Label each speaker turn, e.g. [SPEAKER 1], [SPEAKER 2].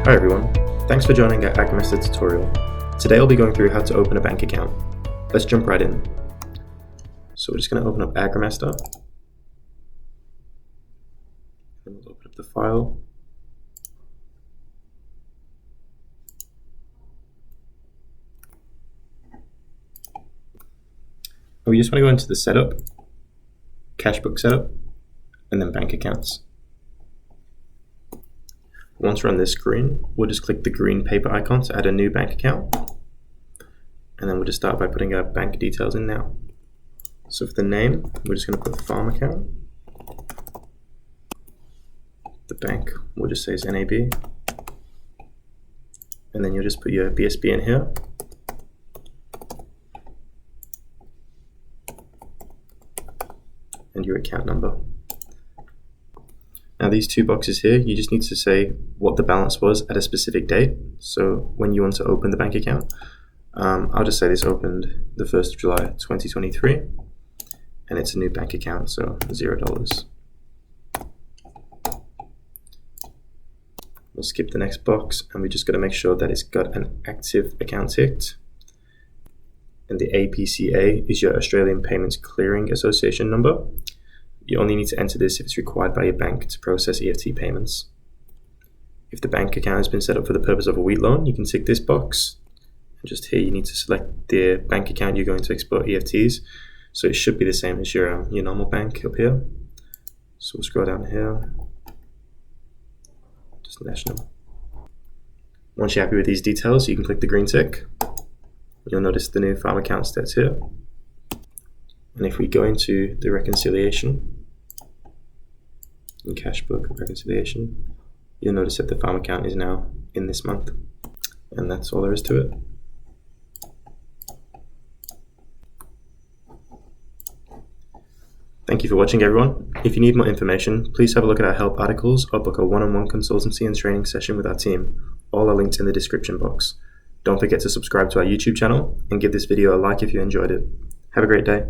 [SPEAKER 1] Hi everyone, thanks for joining our Agrimaster tutorial. Today I'll be going through how to open a bank account. Let's jump right in. So we're just going to open up Agrimaster. And we'll open up the file. And we just want to go into the setup, cash book setup, and then bank accounts. Once we're on this screen, we'll just click the green paper icon to add a new bank account. And then we'll just start by putting our bank details in now. So for the name, we're just going to put farm account. The bank, we'll just say is NAB. And then you'll just put your BSB in here. And your account number. Now these two boxes here, you just need to say what the balance was at a specific date. So when you want to open the bank account, I'll just say this opened the 1st of July 2023, and it's a new bank account, so $0. We'll skip the next box, and we just got to make sure that it's got an active account ticked. And the APCA is your Australian Payments Clearing Association number. You only need to enter this if it's required by your bank to process EFT payments. If the bank account has been set up for the purpose of a wheat loan, you can tick this box. And just here you need to select the bank account you're going to export EFTs. So it should be the same as your normal bank up here. So we'll scroll down here. Just national. Once you're happy with these details, you can click the green tick. You'll notice the new farm account stats here. And if we go into the reconciliation, in cash book reconciliation, you'll notice that the farm account is now in this month. And that's all there is to it. Thank you for watching, everyone. If you need more information, please have a look at our help articles or book a one-on-one consultancy and training session with our team. All are linked in the description box. Don't forget to subscribe to our YouTube channel and give this video a like if you enjoyed it. Have a great day.